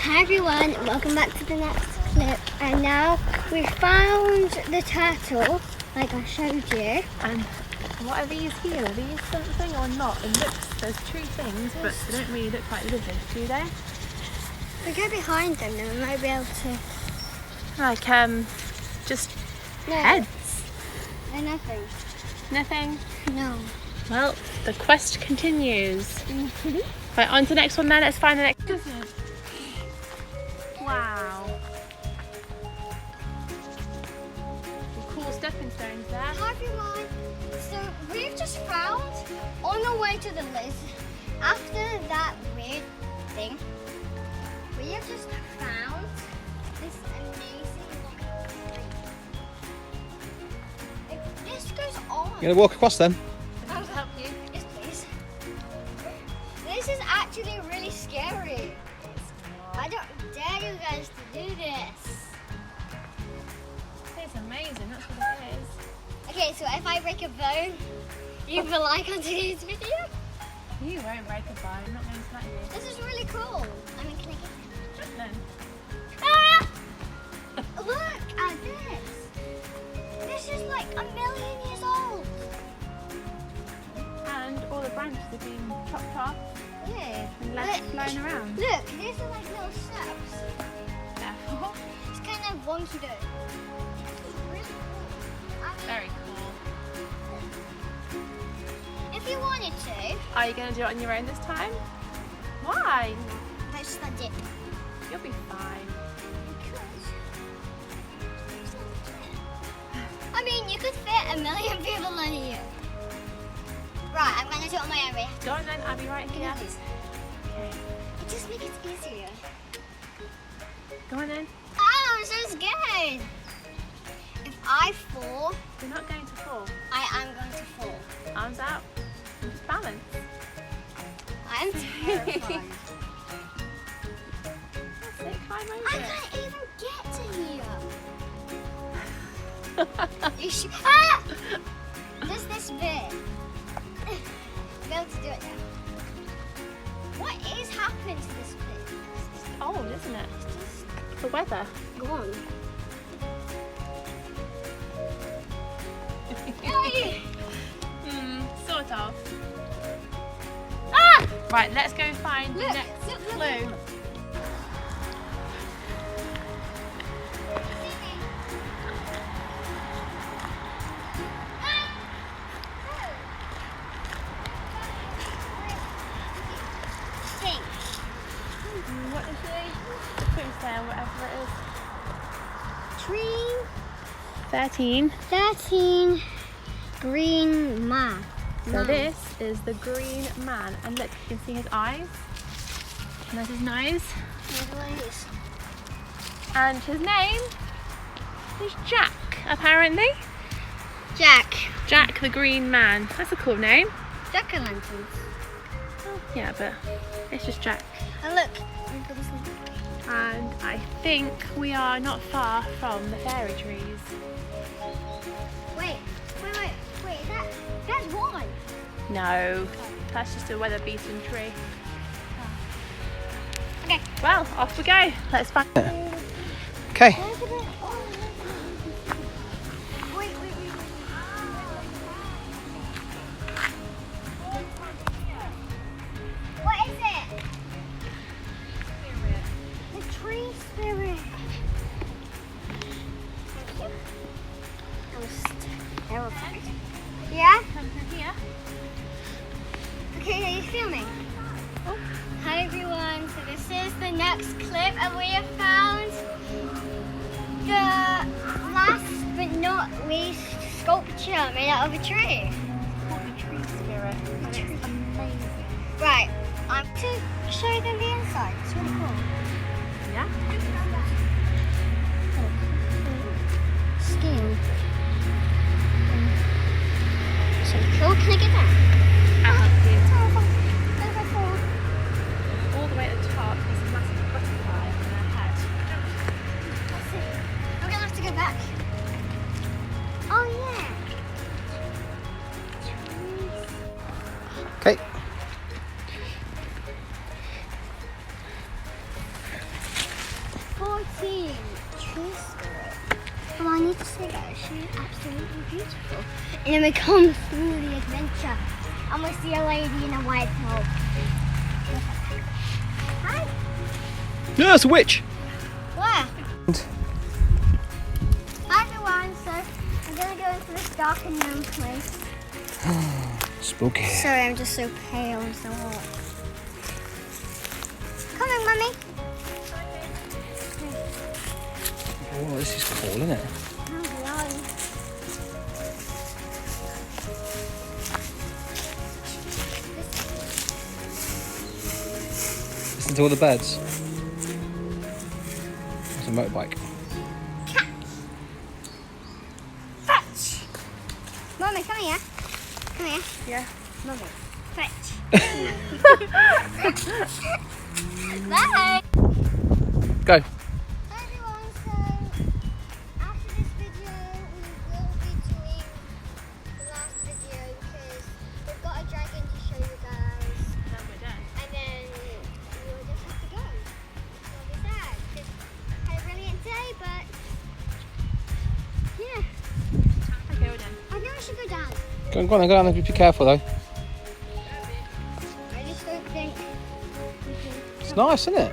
Hi everyone, welcome back to the next clip. And now we've found the turtle, like I showed you. And what are these here? Are these something or not? It looks, there's two things, but they don't really look like lizards, do they? If we go behind them, then we might be able to... Like, just heads. They're nothing. Nothing? No. Well, the quest continues. Right, on to the next one then. Let's find the next. Wow. Some cool stepping stones there. Hi everyone. So we've just found, on the way to the list, after that weird thing, we have just found this amazing like, this goes on. You're gonna walk across them? Can I help you? Yes, please. This is actually really scary. I don't dare you guys to do this. It's amazing, that's what it is. Okay, so if I break a bone, you will like on today's video? You won't break a bone, I'm not going to let you. This is really cool. I mean, can I get Jump then. Ah! Look at this. This is like 1,000,000 years old. And all the branches have been chopped off Yeah. and left flown around. Look, these are like little steps. Therefore, It's kind of wonky though. It's really cool. I mean, very cool. if you wanted to, Are you going to do it on your own this time? Why? let's stand it. You'll be fine. I mean, you could fit 1,000,000 people in here. Right, I'm gonna do it on my own way. Go on then, I'll be right Can here. you please? Okay. It just makes it easier. Go on then. Oh, I'm so scared. If I fall, You're not going to fall. I am going to fall. Arms out. And just balance. I am terrified. That's it, climb I over it. can't even get to here. You should. Ah! Just this bit. I'll be able to do it now. What is happening to this bit? It's old, isn't it? It's just The weather. gone. Sort of. Ah! Right, let's go find the Look, next look, clue. look. What is it? The clue there, whatever it is. Tree 13. 13 green man. So this is the green man. And look, you can see his eyes. And there's his nose. And his name is Jack, apparently. Jack. Jack the Green Man. That's a cool name. Jack-o'-lanterns. Yeah, but it's just Jack. And look. And I think we are not far from the fairy trees. Wait. That's one. No, that's just a weather-beaten tree. Okay. Well, off we go. Let's find. Okay. Wait. What is it? The tree spirit. Thank you. I was terrified. Yeah? Come through here. Okay, are you filming? Oh. Hi everyone, so this is the next clip and we have found the last but not least sculpture made out of a tree. It's called the tree spirit. And it's amazing. Right, I'm to show them the inside. It's really cool. Yeah? Skin. So cool, can I get that? I'll help you. Terrifying. All the way at the top is a massive butterfly on their head. That's it. We're gonna have to go back. Oh yeah. Okay. want to say that she's absolutely beautiful. And then we come through the adventure and we see a lady in a white top. Hi. No, it's a witch. Where? Hi everyone, so I'm gonna go into this dark and known place. Spooky. Sorry, I'm just so pale and so hot. Come on, Mummy. Oh, this is cool, isn't it? Listen to all the birds. It's a motorbike. Fetch! Mummy, come here. Come here. Yeah. Mummy, fetch. Bye. Go. Hi everyone, so after this video we will be doing the last video because we've got a dragon to show you guys Then we're done. and then we'll just have to go. We'll be sad because I had a brilliant day, but yeah, Okay, we're done. I think I should go down. Go on, then, go down and be careful though. I just don't think we can. It's nice, isn't it?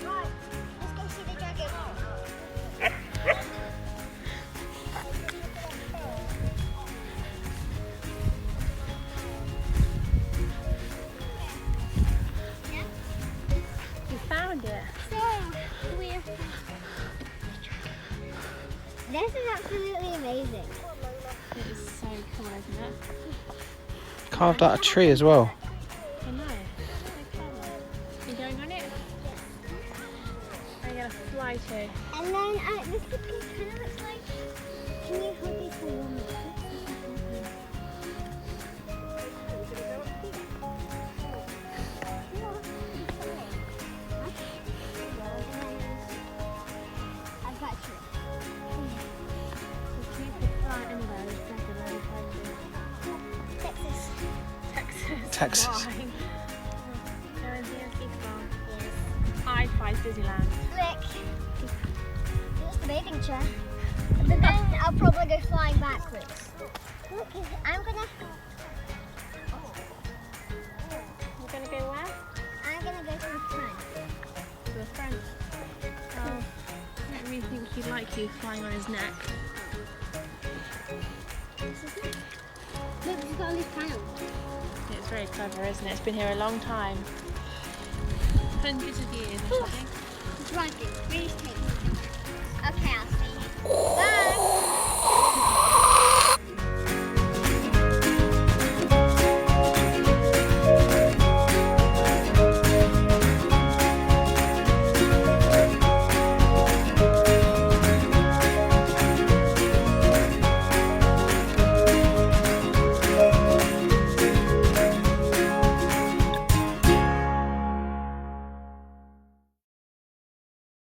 Right, let's go see the dragon. You found it. So, we're... This is absolutely amazing. It is so cool, isn't it? Carved out a tree as well. I know. So clever. You going on it? I'm gonna fly too. And then this kind of looks like... Can you hold these for 1 minute? I've got you. If you could fly anywhere, it's like a really Texas. Texas. Texas. Why? Go and see a seagull. Yes. Hi-Fi's Disneyland. Look. It's the bathing chair. But then I'll probably go flying backwards. Look, I'm gonna... We're gonna go where? I'm gonna go to the front. To the front. Oh, let me think he'd like you flying on his neck. Look, he's got all these panels. It's very clever, isn't it? It's been here a long time. Hundreds of years or something. Dragon, really tasty.